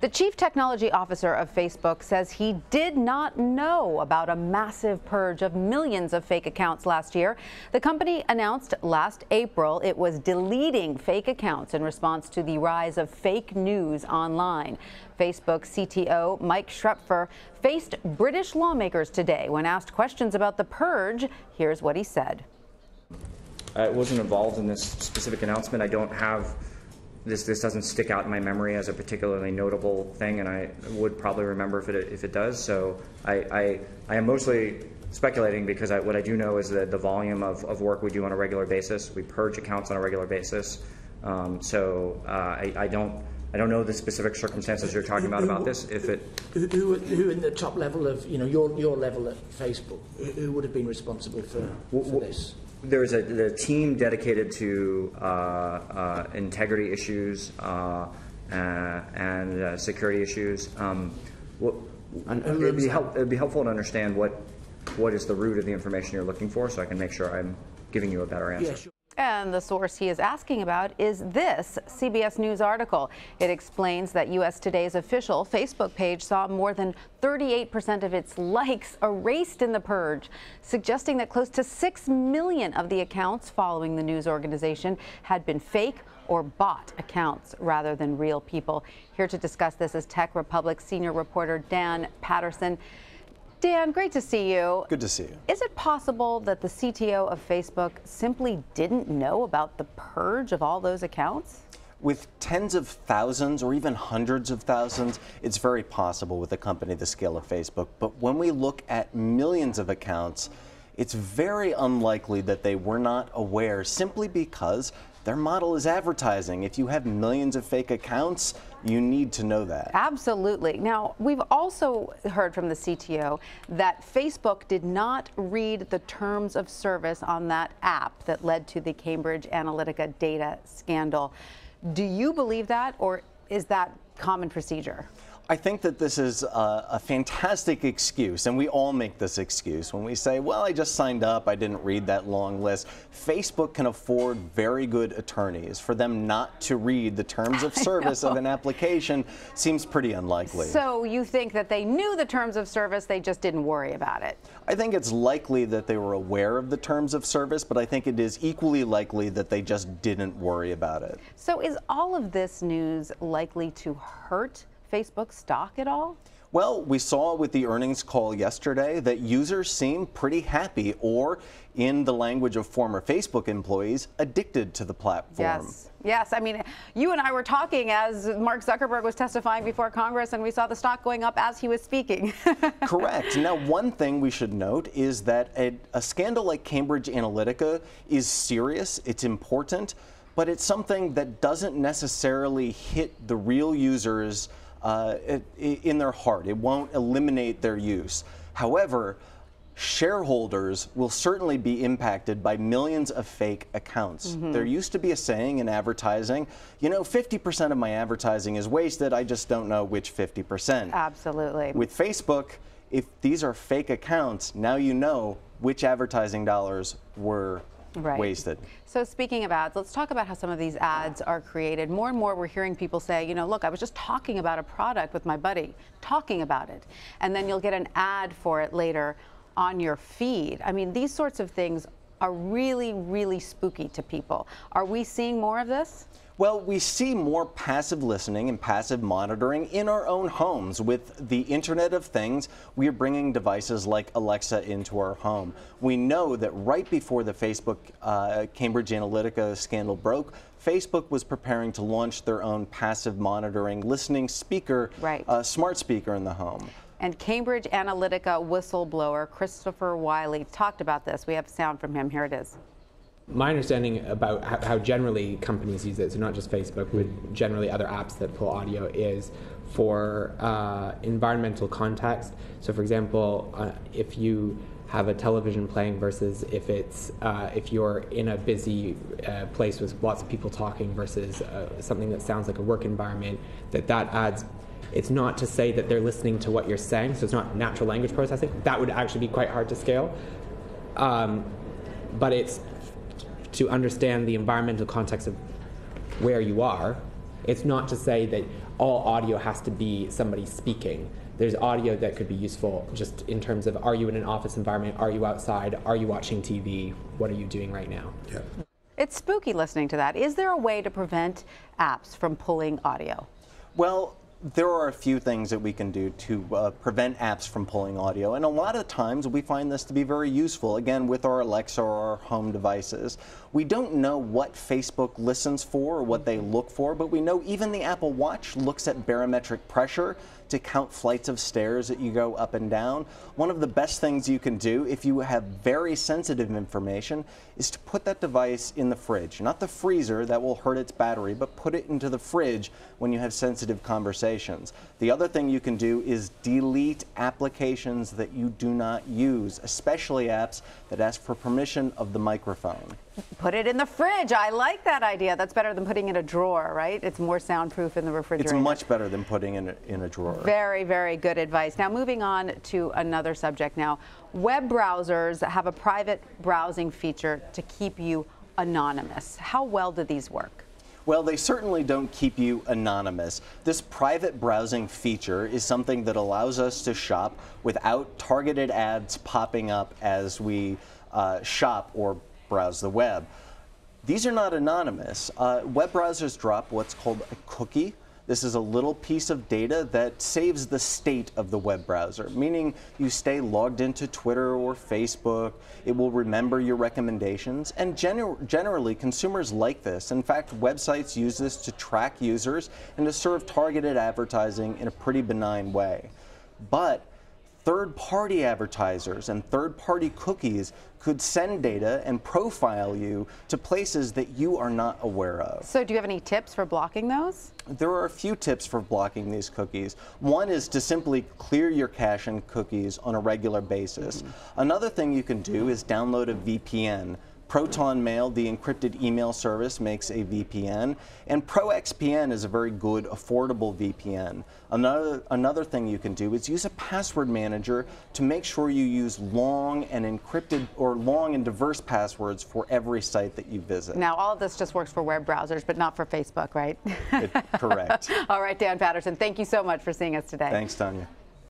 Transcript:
The chief technology officer of Facebook says he did not know about a massive purge of millions of fake accounts last year. The company announced last April it was deleting fake accounts in response to the rise of fake news online. Facebook CTO Mike Schrepfer faced British lawmakers today when asked questions about the purge. Here's what he said. I wasn't involved in this specific announcement. I don't have this doesn't stick out in my memory as a particularly notable thing, and I would probably remember if it does. So I am mostly speculating because what I do know is that the volume of work we do on a regular basis. We purge accounts on a regular basis. I don't know the specific circumstances you're talking about this. Who in the top level of your level at Facebook? Who would have been responsible for this? There's a team dedicated to integrity issues and security issues. It'd be helpful to understand what is the root of the information you're looking for, so I can make sure I'm giving you a better answer. Yeah, sure. And the source he is asking about is this CBS News article. It explains that U.S. Today's official Facebook page saw more than 38% of its likes erased in the purge, suggesting that close to 6 million of the accounts following the news organization had been fake or bot accounts rather than real people. Here to discuss this is Tech Republic senior reporter Dan Patterson. Dan, great to see you. Good to see you. Is it possible that the CTO of Facebook simply didn't know about the purge of all those accounts? With tens of thousands or even hundreds of thousands, it's very possible with a company the scale of Facebook. But when we look at millions of accounts, it's very unlikely that they were not aware, simply because their model is advertising. If you have millions of fake accounts, you need to know that. Absolutely. Now, we've also heard from the CTO that Facebook did not read the terms of service on that app that led to the Cambridge Analytica data scandal. Do you believe that, or is that common procedure? I think that this is a fantastic excuse, and we all make this excuse when we say, well, I just signed up, I didn't read that long list. Facebook can afford very good attorneys. For them not to read the terms of service of an application seems pretty unlikely. So you think that they knew the terms of service, they just didn't worry about it? I think it's likely that they were aware of the terms of service, but I think it is equally likely that they just didn't worry about it. So is all of this news likely to hurt Facebook stock at all? Well, we saw with the earnings call yesterday that users seem pretty happy, or in the language of former Facebook employees, addicted to the platform. Yes. I mean, you and I were talking as Mark Zuckerberg was testifying before Congress, and we saw the stock going up as he was speaking. Correct. Now, one thing we should note is that a scandal like Cambridge Analytica is serious, it's important, but it's something that doesn't necessarily hit the real users in their heart. It won't eliminate their use. However, shareholders will certainly be impacted by millions of fake accounts. There used to be a saying in advertising, 50% of my advertising is wasted, I just don't know which 50%. Absolutely. With Facebook, if these are fake accounts, now you know which advertising dollars were wasted. So speaking of ads, let's talk about how some of these ads are created. More and more we're hearing people say, look, I was just talking about a product with my buddy, talking about it, and then you'll get an ad for it later on your feed. I mean, these sorts of things are really, really spooky to people. Are we seeing more of this? Well, we see more passive listening and passive monitoring in our own homes. With the Internet of Things, we are bringing devices like Alexa into our home. We know that right before the Facebook Cambridge Analytica scandal broke, Facebook was preparing to launch their own passive monitoring listening speaker, smart speaker in the home. And Cambridge Analytica whistleblower Christopher Wiley talked about this. We have sound from him. Here it is. My understanding about how generally companies use it, so not just Facebook, but generally other apps that pull audio, is for environmental context. So for example, if you have a television playing versus if you're in a busy place with lots of people talking versus something that sounds like a work environment, that adds. It's not to say that they're listening to what you're saying, so it's not natural language processing. That would actually be quite hard to scale. But it's to understand the environmental context of where you are. It's not to say that all audio has to be somebody speaking. There's audio that could be useful just in terms of, are you in an office environment? Are you outside? Are you watching TV? What are you doing right now? Yeah. It's spooky listening to that. Is there a way to prevent apps from pulling audio? Well, there are a few things that we can do to prevent apps from pulling audio, and a lot of times we find this to be very useful, again, with our Alexa or our home devices. We don't know what Facebook listens for or what they look for, but we know even the Apple Watch looks at barometric pressure to count flights of stairs that you go up and down. One of the best things you can do if you have very sensitive information is to put that device in the fridge. Not the freezer, that will hurt its battery, but put it into the fridge when you have sensitive conversations. The other thing you can do is delete applications that you do not use, especially apps that ask for permission of the microphone. Put it in the fridge. I like that idea. That's better than putting it in a drawer, right? It's more soundproof in the refrigerator. It's much better than putting it in a drawer. Very, very good advice. Now, moving on to another subject now. Web browsers have a private browsing feature to keep you anonymous. How well do these work? Well, they certainly don't keep you anonymous. This private browsing feature is something that allows us to shop without targeted ads popping up as we shop or browse the web. These are not anonymous. Web browsers drop what's called a cookie. This is a little piece of data that saves the state of the web browser, meaning you stay logged into Twitter or Facebook. It will remember your recommendations, and generally consumers like this. In fact, websites use this to track users and to serve targeted advertising in a pretty benign way. But third-party advertisers and third-party cookies could send data and profile you to places that you are not aware of. So do you have any tips for blocking those? There are a few tips for blocking these cookies. One is to simply clear your cache and cookies on a regular basis. Another thing you can do is download a VPN. Proton Mail, the encrypted email service, makes a VPN, and ProXPN is a very good, affordable VPN. Another thing you can do is use a password manager to make sure you use long and encrypted or long and diverse passwords for every site that you visit. Now, all of this just works for web browsers, but not for Facebook, right? Correct. All right, Dan Patterson, thank you so much for seeing us today. Thanks, Tanya.